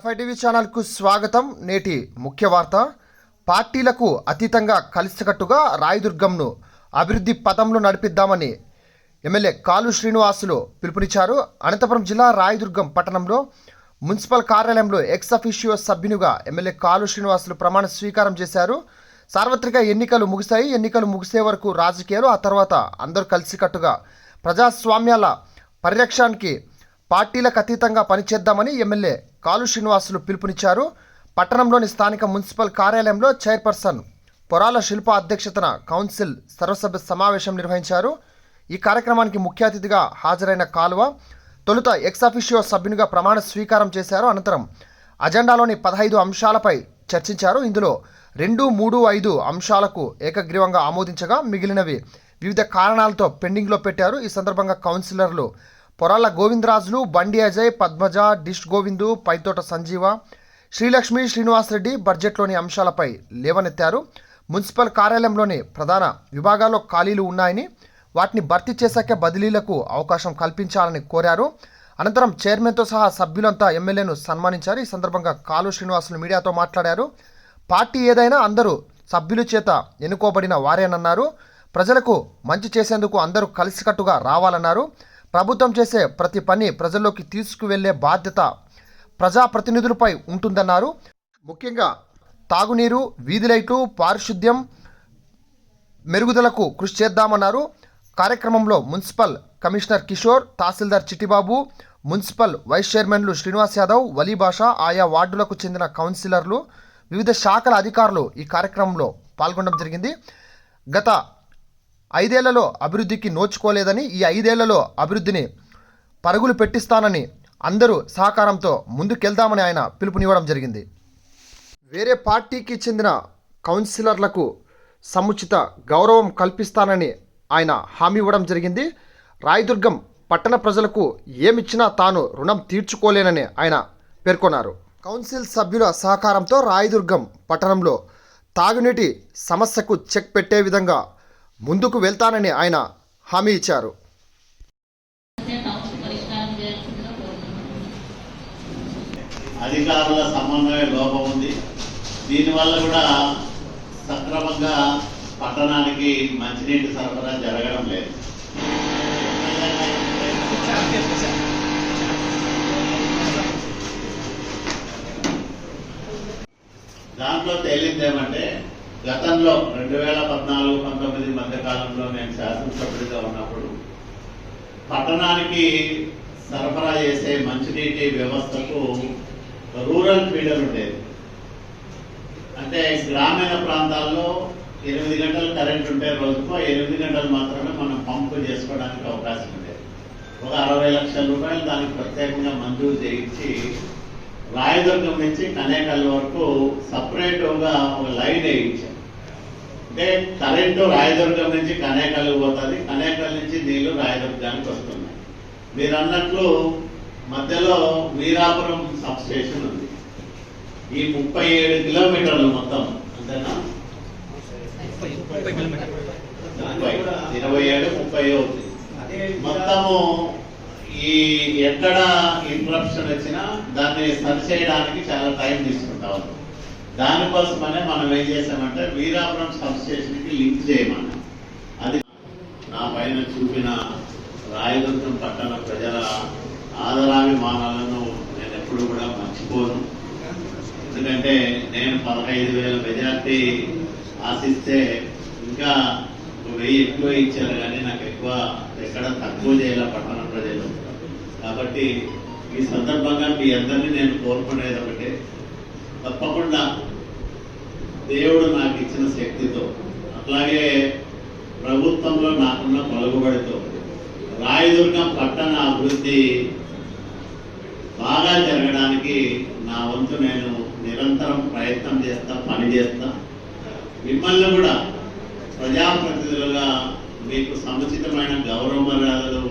మన టీవీ ఛానల్కు స్వాగతం. నేటి ముఖ్య వార్త. పార్టీలకు అతీతంగా కలిసికట్టుగా రాయదుర్గంను అభివృద్ధి పథంలో నడిపిద్దామని ఎమ్మెల్యే కాలు శ్రీనివాసులు పిలుపునిచ్చారు. అనంతపురం జిల్లా రాయదుర్గం పట్టణంలో మున్సిపల్ కార్యాలయంలో ఎక్స్ అఫీషియో సభ్యునిగా ఎమ్మెల్యే కాలు శ్రీనివాసులు ప్రమాణ స్వీకారం చేశారు. సార్వత్రిక ఎన్నికలు ముగిశాయి. ఎన్నికలు ముగిసే వరకు రాజకీయాలు, ఆ తర్వాత అందరూ కలిసికట్టుగా ప్రజాస్వామ్యాల పరిరక్షణకి పార్టీలకు అతీతంగా పనిచేద్దామని ఎమ్మెల్యే కాలు శ్రీనివాసులు పిలుపునిచ్చారు. పట్టణంలోని స్థానిక మున్సిపల్ కార్యాలయంలో చైర్పర్సన్ పొరాల శిల్ప అధ్యక్షతన కౌన్సిల్ సర్వసభ్య సమావేశం నిర్వహించారు. ఈ కార్యక్రమానికి ముఖ్య అతిథిగా హాజరైన కాలువ తొలుత ఎక్స్ అఫీషియో సభ్యునిగా ప్రమాణ స్వీకారం చేశారు. అనంతరం అజెండాలోని 15 అంశాలపై చర్చించారు. ఇందులో 2, 3, 5 అంశాలకు ఏకగ్రీవంగా ఆమోదించగా మిగిలినవి వివిధ కారణాలతో పెండింగ్లో పెట్టారు. ఈ సందర్భంగా కౌన్సిలర్లు పొరాల గోవిందరాజులు, బండి అజయ్, పద్మజ, డిష్ గోవిందు, పైతోట సంజీవ, శ్రీలక్ష్మి, శ్రీనివాసరెడ్డి బడ్జెట్లోని అంశాలపై లేవనెత్తారు. మున్సిపల్ కార్యాలయంలోని ప్రధాన విభాగాల్లో ఖాళీలు ఉన్నాయని, వాటిని భర్తీ చేశాకే బదిలీలకు అవకాశం కల్పించాలని కోరారు. అనంతరం చైర్మన్తో సహా సభ్యులంతా ఎమ్మెల్యేను సన్మానించారు. ఈ సందర్భంగా కాలు శ్రీనివాసులు మీడియాతో మాట్లాడారు. పార్టీ ఏదైనా అందరూ సభ్యుల చేత ఎన్నుకోబడిన వారేనన్నారు. ప్రజలకు మంచి చేసేందుకు అందరూ కలిసికట్టుగా రావాలన్నారు. ప్రభుత్వం చేసే ప్రతి పని ప్రజల్లోకి తీసుకువెళ్లే బాధ్యత ప్రజాప్రతినిధులపై ఉంటుందన్నారు. ముఖ్యంగా తాగునీరు, వీధి లైట్లు, పారిశుద్ధ్యం మెరుగుదలకు కృషి చేద్దామన్నారు. కార్యక్రమంలో మున్సిపల్ కమిషనర్ కిషోర్, తహసీల్దార్ చిట్టిబాబు, మున్సిపల్ వైస్ చైర్మన్లు శ్రీనివాస్ యాదవ్, వలీ భాషా, ఆయా వార్డులకు చెందిన కౌన్సిలర్లు, వివిధ శాఖల అధికారులు ఈ కార్యక్రమంలో పాల్గొనడం జరిగింది. గత 5 ఏళ్లలో అభివృద్ధికి నోచుకోలేదని, ఈ 5 ఏళ్లలో అభివృద్ధిని పరుగులు పెట్టిస్తానని, అందరూ సహకారంతో ముందుకెళ్దామని ఆయన పిలుపునివ్వడం జరిగింది. వేరే పార్టీకి చెందిన కౌన్సిలర్లకు సముచిత గౌరవం కల్పిస్తానని ఆయన హామీ ఇవ్వడం జరిగింది. రాయదుర్గం పట్టణ ప్రజలకు ఏమిచ్చినా తాను రుణం తీర్చుకోలేనని ఆయన పేర్కొన్నారు. కౌన్సిల్ సభ్యుల సహకారంతో రాయదుర్గం పట్టణంలో తాగునీటి సమస్యకు చెక్ పెట్టే విధంగా ముందుకు వెళ్తానని ఆయన హామీ ఇచ్చారు. అధికారుల సమన్వయ లోపం ఉంది. దీనివల్ల కూడా సక్రమంగా పట్టణానికి మంచినీటి సరఫరా జరగడం లేదు. దాంట్లో తేలిందేమంటే, గతంలో 2014-19 మధ్య కాలంలో నేను శాసనసభ్యుడిగా ఉన్నప్పుడు పట్టణానికి సరఫరా చేసే మంచినీటి వ్యవస్థకు రూరల్ ఫీడర్ ఉండేది. అంటే గ్రామీణ ప్రాంతాల్లో 8 గంటలు కరెంట్ ఉంటే రోజుకు 8 గంటలు మాత్రమే మనం పంపు చేసుకోవడానికి అవకాశం ఉండేది. ఒక 60 లక్షల రూపాయలు దానికి ప్రత్యేకంగా మంజూరు చేయించి రాయదుర్గం నుంచి కనేకల్ వరకు సపరేట్గా ఒక లైన్ వేయించాం. అంటే కరెంటు రాయదుర్గం నుంచి కనేకల్ పోతుంది, కనేకల్ నుంచి నీళ్లు రాయదుర్గానికి వస్తున్నాయి. మీరు అన్నట్లు మధ్యలో వీరాపురం సబ్ స్టేషన్ ఉంది. ఈ 37 కిలోమీటర్లు మొత్తం, అంతేనా? 27-30 అవుతుంది మొత్తము. ఈ ఎక్కడ ఇంటరప్షన్ వచ్చినా దాన్ని సరి చేయడానికి చాలా టైం తీసుకుంటా ఉన్నాం. దానికోసమనే మనం ఏం చేసామంటే వీరాపురం సబ్ స్టేషన్కి లింక్ చేయమన్నాం. అది నా పైన చూపిన రాయదుర్గం పట్టణ ప్రజల ఆదరాభిమానాలను నేను ఎప్పుడు కూడా మర్చిపోను. ఎందుకంటే నేను 15,000 మెజార్టీ ఆశిస్తే ఇంకా 1000 ఎక్కువ ఇచ్చారు, కానీ నాకు ఎక్కువ ఎక్కడ తక్కువ చేయాల పట్టణ ప్రజలు. కాబట్టి ఈ సందర్భంగా మీ అందరినీ నేను కోరుకునేది ఒకటే, తప్పకుండా దేవుడు నాకు ఇచ్చిన శక్తితో, అట్లాగే ప్రభుత్వంలో నాకున్న పలుకుబడితో రాయదుర్గం పట్టణ అభివృద్ధి బాగా జరగడానికి నా వంతు నేను నిరంతరం ప్రయత్నం చేస్తా, పని చేస్తా. మిమ్మల్ని కూడా ప్రజాప్రతినిధులుగా మీకు సముచితమైన గౌరవ మర్యాదలు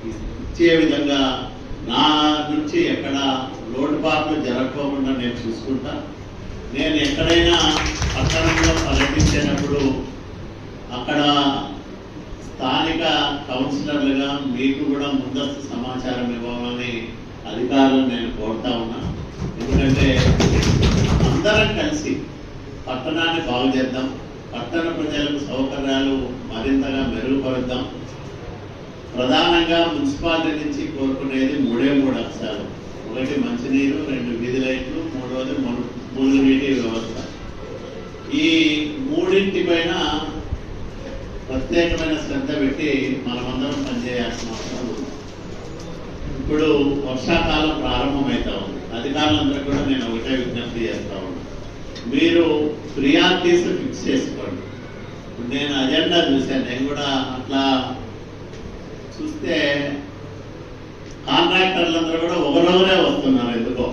ఇచ్చే విధంగా నా నుంచి ఎక్కడ లోటుపాట్లు జరగకుండా నేను చూసుకుంటా. నేను ఎక్కడైనా పట్టణంలో పర్యటించేటప్పుడు అక్కడ స్థానిక కౌన్సిలర్లుగా మీకు కూడా ముందస్తు సమాచారం ఇవ్వాలని అధికారులను నేను కోరుతా ఉన్నా. ఎందుకంటే అందరం కలిసి పట్టణాన్ని బాగు చేద్దాం, పట్టణ ప్రజలకు సౌకర్యాలు మరింతగా మెరుగుపరుద్దాం. ప్రధానంగా మున్సిపాలిటీ నుంచి కోరుకునేది మూడు అంశాలు. ఒకటి మంచినీరు, 2 వీధి లైట్లు, మూడవది మురుగునీటి వ్యవస్థ. ఈ మూడింటి పైన ప్రత్యేకమైన శ్రద్ధ పెట్టి మనమందరం పనిచేయాల్సిన అవసరం ఉంది. ఇప్పుడు వర్షాకాలం ప్రారంభమవుతా ఉంది. అధికారులందరూ కూడా నేను ఒకటే విజ్ఞప్తి చేస్తా ఉన్నాను, మీరు ప్రియారిటీస్ ఫిక్స్ చేసుకోండి. నేను అజెండా చూశాను, నేను కూడా అట్లా చూస్తే కాంట్రాక్టర్లందరూ కూడా ఒకరోజే వస్తున్నారు. ఎందుకో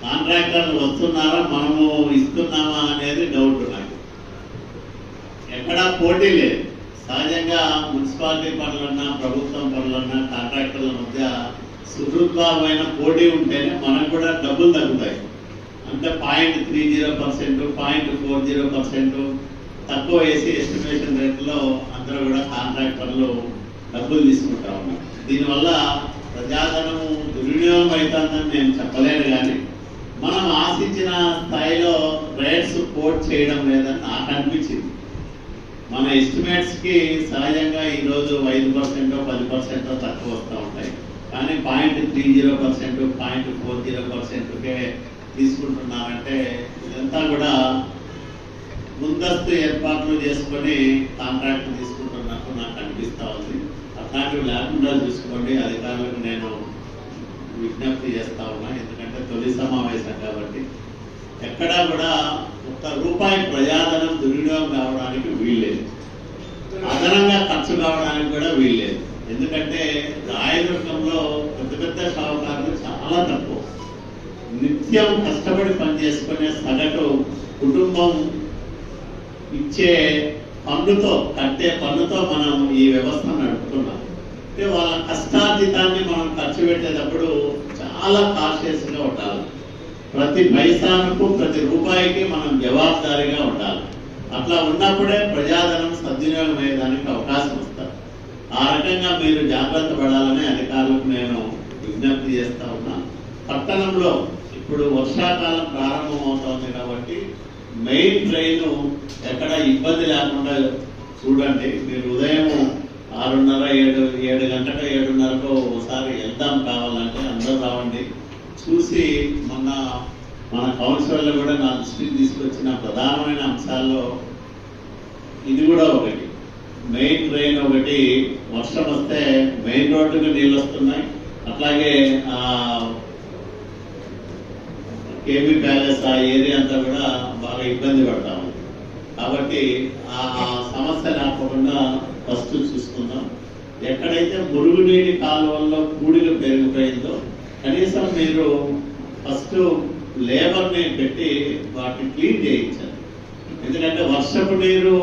కాంట్రాక్టర్లు వస్తున్నారా, మనము ఇస్తున్నామా అనేది డౌట్ నాకు. ఎక్కడా పోటీ లేదు. సహజంగా మున్సిపాలిటీ పనులన్నా, ప్రభుత్వం పనులన్నా కాంట్రాక్టర్ల మధ్య సుదృఢమైన పోటీ ఉంటేనే మనకు కూడా డబ్బులు తగ్గుతాయి. అంటే 0.30%, 0.40% తక్కువ వేసి ఎస్టిమేషన్ రేట్లో అందరూ కూడా కాంట్రాక్టర్లు డబ్బులు తీసుకుంటా ఉన్నారు. దీనివల్ల ప్రజాధనము దుర్వినియోగం అవుతుందని నేను చెప్పలేను, కానీ మనం ఆశించిన స్థాయిలో రేట్స్ కోట్ చేయడం లేదని నాకు అనిపించింది. మన ఎస్టిమేట్స్ కి సహజంగా ఈరోజు 5%, 10% తక్కువ వస్తూ ఉంటాయి, కానీ 0.30%, 0.40%కే తీసుకుంటున్నారంటే ఇదంతా కూడా ముందస్తు ఏర్పాట్లు చేసుకొని కాంట్రాక్ట్ తీసుకుంటున్నట్టు నాకు అనిపిస్తూ ఉంది. అట్లాంటివి లేకుండా చూసుకోండి. అధికారులకు నేను విజ్ఞప్తి చేస్తా ఉన్నా, ఎందుకంటే తొలి సమావేశం కాబట్టి ఎక్కడా కూడా ₹1 ప్రజాధనం దుర్వినియోగం కావడానికి వీల్లేదు, అదనంగా ఖర్చు కావడానికి కూడా వీల్లేదు. ఎందుకంటే రాయదుర్గంలో పెద్ద పెద్ద షావుకారులు చాలా తక్కువ, నిత్యం కష్టపడి పనిచేసుకునే సగటు కుటుంబం ఇచ్చే పన్నుతో, కట్టే పన్నుతో మనం ఈ వ్యవస్థ నడుపుతున్నాం. అంటే వాళ్ళ కష్టార్జితాన్ని మనం ఖర్చు పెట్టేటప్పుడు చాలా కాన్షియస్గా ఉండాలి. ప్రతి పైసాకు, ప్రతి రూపాయికి మనం జవాబుదారీగా ఉండాలి. అట్లా ఉన్నప్పుడే ప్రజాధనం సద్వినియోగం అయ్యేదానికి అవకాశం వస్తారు. ఆ రకంగా మీరు జాగ్రత్త పడాలని అధికారులకు నేను విజ్ఞప్తి చేస్తా ఉన్నా. పట్టణంలో ఇప్పుడు వర్షాకాలం ప్రారంభం అవుతోంది కాబట్టి మెయిన్ ట్రైన్ ఎక్కడ ఇబ్బంది లేకుండా చూడండి. మీరు ఉదయం 6:30, 7 గంటలకు 7:30కో ఒకసారి వెళ్దాం, కావాలంటే అందరూ రావండి. చూసి మొన్న మన కౌన్సిలర్లు కూడా నా దృష్టికి తీసుకొచ్చిన ప్రధానమైన అంశాల్లో ఇది కూడా ఒకటి. మెయిన్ ట్రైన్ ఒకటి, వర్షం వస్తే మెయిన్ రోడ్డుకి నీళ్ళు వస్తున్నాయి. అట్లాగే కేబీ ప్యాలెస్ ఆ ఏరియా అంతా కూడా బాగా ఇబ్బంది పడతా ఉంది. కాబట్టి ఆ సమస్య లేకుండా ఫస్ట్ చూసుకుందాం. ఎక్కడైతే మురుగునీటి కాలువల్లో పూడిక పెరిగిపోయిందో కనీసం మీరు ఫస్ట్ లేబర్ని పెట్టి వాటిని క్లీన్ చేయించాలి. ఎందుకంటే వర్షపు నీరు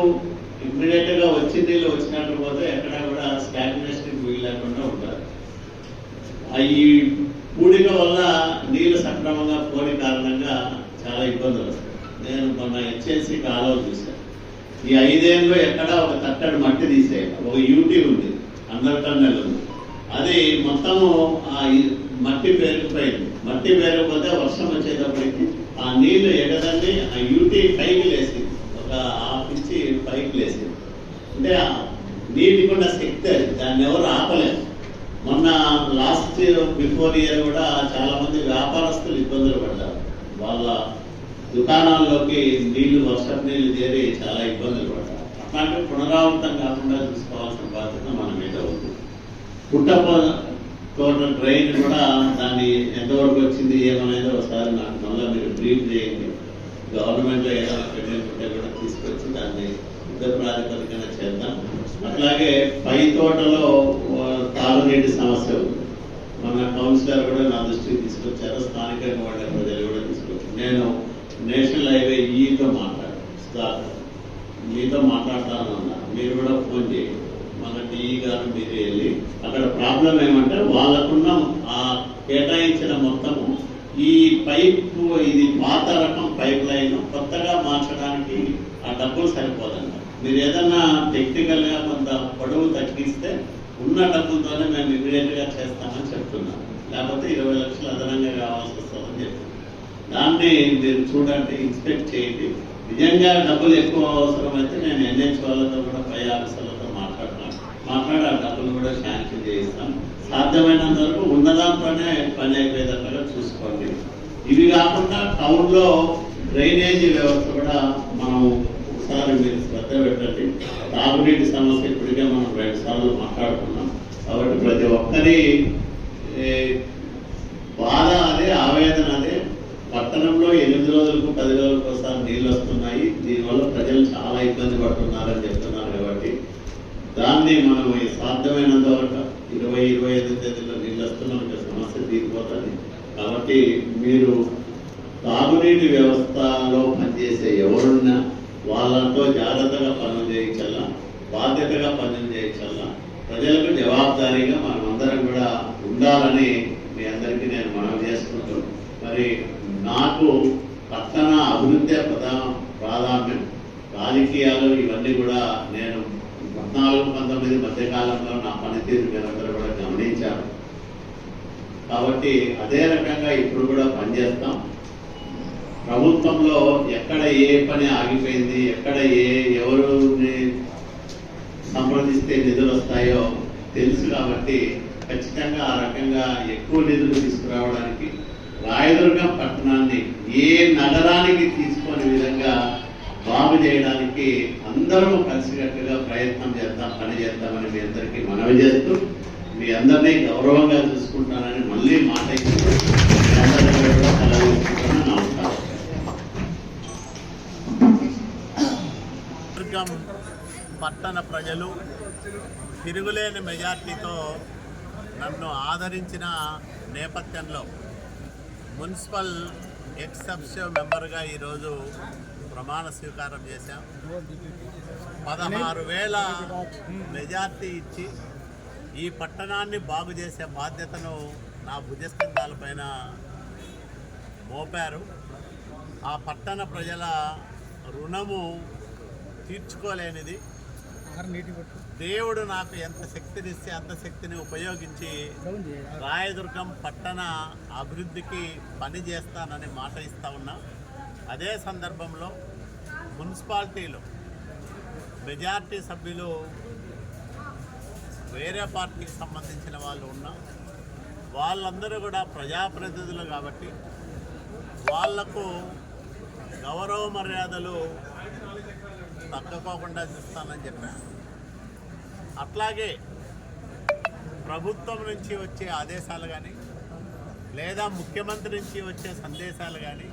ఇమ్మీడియట్ గా వచ్చి నీళ్ళు వచ్చినట్టు పోతే ఎక్కడ కూడా స్టాగ్నేషన్ వీలు లేకుండా ఉంటారు. ఈ పూడిక వల్ల నీళ్లు సక్రమంగా పోని కారణంగా చాలా ఇబ్బందులు వస్తాయి. నేను మొన్న హెచ్ఎల్సి కాలువలు చూశాను. ఈ 5 ఏళ్ళలో ఎక్కడ ఒక తట్టడి మట్టి తీసేయాలి. ఒక యూటీ ఉంది, 100 టన్నులు ఉంది. అది మొత్తము ఆ మట్టి పేరుకుపోయింది. మట్టి పేరుకుపోతే వర్షం వచ్చేటప్పటికి ఆ నీళ్లు ఎగదండి ఆ యూటీ పైకి లేసింది, ఒక 1/2 ఇంచి పైకి లేసింది. అంటే నీటికున్న శక్తి అది, దాన్ని ఎవరు ఆపలేదు. మొన్న లాస్ట్ ఇయర్, బిఫోర్ ఇయర్ కూడా చాలా మంది వ్యాపారస్తులు ఇబ్బందులు పడ్డారు. వాళ్ళ దుకాణాల్లోకి నీళ్లు, వర్షపు నీళ్లు చేరి చాలా ఇబ్బందులు పడ్డారు. అట్లాంటి పునరావృతం కాకుండా చూసుకోవాల్సిన బాధ్యత మన మీద ఉంది. పుట్టప ట్రైన్ కూడా దాన్ని ఎంతవరకు వచ్చింది ఏమనేది ఒకసారి నాకు మళ్ళీ మీరు బ్రీఫ్ చేయండి. గవర్నమెంట్లో ఏదైనా పెండింగ్ ఉంటే కూడా తీసుకొచ్చి దాన్ని యుద్ధ ప్రాతిపదికన చేద్దాం. అట్లాగే పై తోటలో తాగునీటి సమస్య ఉంది. మన కౌన్సిలర్ కూడా నా దృష్టికి తీసుకొచ్చారు, స్థానికంగా వాళ్ళ ప్రజలు కూడా తీసుకొచ్చారు. నేను నేషనల్ హైవే ఈతో మీతో మాట్లాడతానన్నా, మీరు కూడా ఫోన్ చేయండి. మన డిఈ గారు మీరు వెళ్ళి అక్కడ ప్రాబ్లం ఏమంటే వాళ్ళకున్న ఆ కేటాయించిన మొత్తము ఈ పైపు, ఇది పాత రకం పైప్ లైన్ కొత్తగా మార్చడానికి ఆ డబ్బులు సరిపోదంట. మీరు ఏదన్నా టెక్నికల్ గా కొంత పొడవు తగ్గిస్తే ఉన్న డబ్బులతోనే మేము ఇమీడియట్ గా చేస్తామని చెప్తున్నాం. లేకపోతే 20 లక్షలు అదనంగా కావాల్సి వస్తుందని దాన్ని మీరు చూడండి, ఇన్స్పెక్ట్ చేయండి. నిజంగా డబ్బులు ఎక్కువ అవసరమైతే నేను ఎన్హెచ్ వాళ్ళతో కూడా పై ఆఫీసర్లతో మాట్లాడి ఆ డబ్బులు కూడా శాంక్షన్ చేయిస్తాం. సాధ్యమైనంత వరకు ఉన్నదాంట్లోనే పని అయిపోయేటట్టుగా చూసుకోండి. ఇవి కాకుండా టౌన్లో డ్రైనేజీ వ్యవస్థ కూడా మనం ఒకసారి మీరు శ్రద్ధ పెట్టండి. తాగునీటి సమస్య ఇప్పటికే మనం 2 సార్లు మాట్లాడుకున్నాం. కాబట్టి ప్రతి ఒక్కరి బాధ అదే, ఆవేదన అదే. పట్టణంలో 8 రోజులకు 10 రోజులకు ఒకసారి నీళ్ళు వస్తున్నాయి. దీనివల్ల ప్రజలు చాలా ఇబ్బంది పడుతున్నారని చెప్తున్నారు. కాబట్టి దాన్ని మనం సాధ్యమైనంత వరకు 20-25 తేదీలో నీళ్ళు వస్తున్నాం, సమస్య తీరిపోతుంది. కాబట్టి మీరు తాగునీటి వ్యవస్థలో పనిచేసే ఎవరున్నా వాళ్ళతో జాగ్రత్తగా పనులు చేయించాలా, బాధ్యతగా పనులు చేయించాలా, ప్రజలకు జవాబుదారీగా మనం అందరం కూడా ఉండాలని మీ అందరికీ నేను మనవి చేసుకుంటూ, మరి నాకు పట్టణ అభివృద్ధి ప్రాధాన్యం, రాజకీయాలు ఇవన్నీ కూడా నేను 14-19 మధ్యకాలంలో నా పనితీరు మీరందరూ కూడా గమనించారు. కాబట్టి అదే రకంగా ఇప్పుడు కూడా పనిచేస్తాం. ప్రభుత్వంలో ఎక్కడ ఏ పని ఆగిపోయింది, ఎక్కడ ఎవరు సంప్రదిస్తే నిధులు వస్తాయో తెలుసు. కాబట్టి ఖచ్చితంగా ఆ రకంగా ఎక్కువ నిధులు తీసుకురావడానికి రాయదుర్గం పట్టణాన్ని ఏ నగరానికి తీసుకునే విధంగా బాగు చేయడానికి అందరూ కలిసికట్టుగా ప్రయత్నం చేద్దాం, పని చేద్దామని మీ అందరికీ మనవి చేస్తూ, మీ అందరినీ గౌరవంగా చూసుకుంటానని మళ్ళీ మాట ఇస్తూ మీ అందరికీ కూడా కలగలుగుతున్నాను. నమస్కారం. దుర్గం పట్టణ ప్రజలు తిరుగులేని మెజార్టీతో నన్ను ఆదరించిన నేపథ్యంలో మున్సిపల్ ఎక్సెప్షన్ మెంబర్గా ఈరోజు ప్రమాణ స్వీకారం చేశాం. 16,000 మెజార్టీ ఇచ్చి ఈ పట్టణాన్ని బాగు చేసే బాధ్యతను నా భుజస్కంధాలపైన మోపారు. ఆ పట్టణ ప్రజల రుణము తీర్చుకోలేనిది. దేవుడు నాకు ఎంత శక్తినిస్తే అంత శక్తిని ఉపయోగించి రాయదుర్గం పట్టణ అభివృద్ధికి పని చేస్తానని మాట ఇస్తా ఉన్నా. అదే సందర్భంలో మున్సిపాలిటీలో మెజార్టీ సభ్యులు వేరే పార్టీకి సంబంధించిన వాళ్ళు ఉన్నా, వాళ్ళందరూ కూడా ప్రజాప్రతినిధులు కాబట్టి వాళ్లకు గౌరవ మర్యాదలు తగ్గకోకుండా చూస్తానని చెప్పాను. అట్లాగే ప్రభుత్వం నుంచి వచ్చే ఆదేశాలు కానీ లేదా ముఖ్యమంత్రి నుంచి వచ్చే సందేశాలు కానీ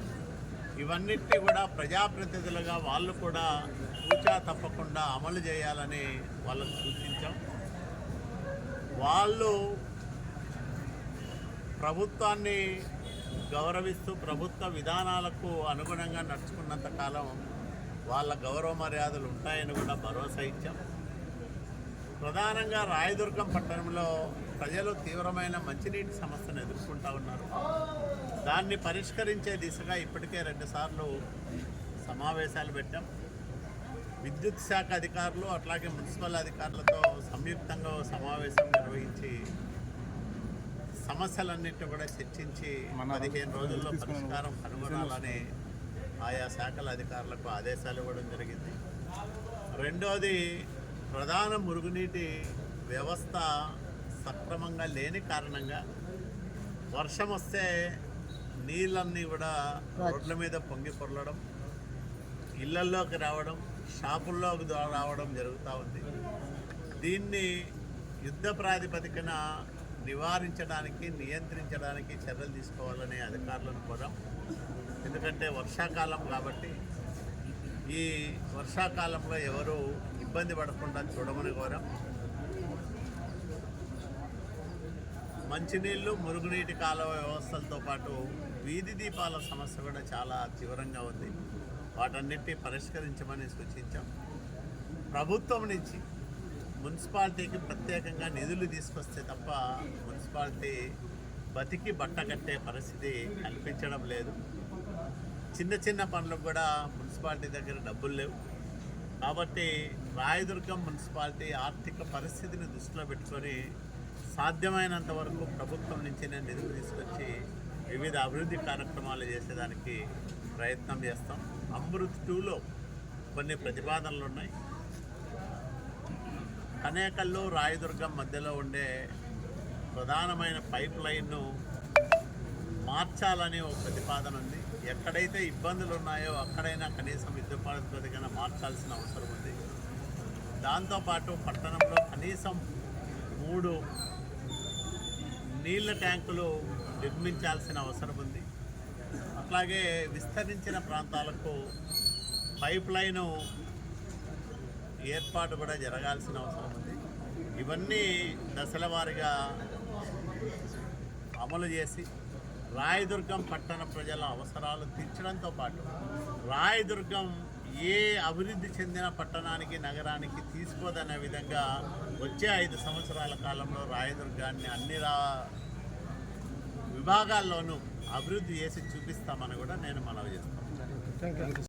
ఇవన్నిటినీ కూడా ప్రజాప్రతినిధులుగా వాళ్ళు కూడా కూచా తప్పకుండా అమలు చేయాలని వాళ్ళకు సూచించాం. వాళ్ళు ప్రభుత్వాన్ని గౌరవిస్తూ ప్రభుత్వ విధానాలకు అనుగుణంగా నడుచుకున్నంత కాలం వాళ్ళ గౌరవ మర్యాదలు ఉంటాయని కూడా భరోసా ఇచ్చాం. ప్రధానంగా రాయదుర్గం పట్టణంలో ప్రజలు తీవ్రమైన మంచినీటి సమస్యను ఎదుర్కొంటూ ఉన్నారు. దాన్ని పరిష్కరించే దిశగా ఇప్పటికే 2 సార్లు సమావేశాలు పెట్టాం. విద్యుత్ శాఖ అధికారులు అట్లాగే మున్సిపల్ అధికారులతో సంయుక్తంగా సమావేశం నిర్వహించి సమస్యలన్నింటినీ కూడా చర్చించి 15 రోజుల్లో పరిష్కారం కనుగొనాలని ఆయా శాఖల అధికారులకు ఆదేశాలు ఇవ్వడం జరిగింది. రెండోది, ప్రధాన మురుగునీటి వ్యవస్థ సక్రమంగా లేని కారణంగా వర్షం వస్తే నీళ్ళన్నీ కూడా రోడ్ల మీద పొంగి పొరలడం, ఇళ్లల్లోకి రావడం, షాపుల్లోకి రావడం జరుగుతూ ఉంది. దీన్ని యుద్ధ ప్రాతిపదికన నివారించడానికి, నియంత్రించడానికి చర్యలు తీసుకోవాలని అధికారులను కోరాం. ఎందుకంటే వర్షాకాలం కాబట్టి ఈ వర్షాకాలంలో ఎవరు ఇబ్బంది పడకుండా చూడమని కోరాం. మంచినీళ్ళు, మురుగునీటి కాలువ వ్యవస్థలతో పాటు వీధి దీపాల సమస్య కూడా చాలా తీవ్రంగా ఉంది. వాటన్నిటినీ పరిష్కరించమని సూచించాం. ప్రభుత్వం నుంచి మున్సిపాలిటీకి ప్రత్యేకంగా నిధులు తీసుకొస్తే తప్ప మున్సిపాలిటీ బతికి బట్ట కట్టే పరిస్థితి కల్పించడం లేదు. చిన్న చిన్న పనులకు కూడా మున్సిపాలిటీ దగ్గర డబ్బులు లేవు. కాబట్టి రాయదుర్గం మున్సిపాలిటీ ఆర్థిక పరిస్థితిని దృష్టిలో పెట్టుకొని సాధ్యమైనంత వరకు ప్రభుత్వం నుంచి నేను నిధులు తీసుకొచ్చి వివిధ అభివృద్ధి కార్యక్రమాలు చేసేదానికి ప్రయత్నం చేస్తాం. అమృత్ 2లో కొన్ని ప్రతిపాదనలు ఉన్నాయి. కనేకల్లు రాయదుర్గం మధ్యలో ఉండే ప్రధానమైన పైప్ లైన్ను మార్చాలని ఒక ప్రతిపాదన ఉంది. ఎక్కడైతే ఇబ్బందులు ఉన్నాయో అక్కడైనా కనీసం యుద్ధపాతికన మార్చాల్సిన అవసరం ఉంది. దాంతోపాటు పట్టణంలో కనీసం 3 నీళ్ళ ట్యాంకులు నిర్మించాల్సిన అవసరం ఉంది. అట్లాగే విస్తరించిన ప్రాంతాలకు పైప్ లైను ఏర్పాటు కూడా జరగాల్సిన అవసరం ఉంది. ఇవన్నీ దశల వారీగా అమలు చేసి రాయదుర్గం పట్టణ ప్రజల అవసరాలు తీర్చడంతో పాటు రాయదుర్గం ఏ అభివృద్ధి చెందిన పట్టణానికి నగరానికి తీసుకోదనే విధంగా వచ్చే 5 సంవత్సరాల కాలంలో రాయదుర్గాన్ని అన్ని విభాగాల్లోనూ అభివృద్ధి చేసి చూపిస్తామని కూడా నేను మనవి చేస్తాను.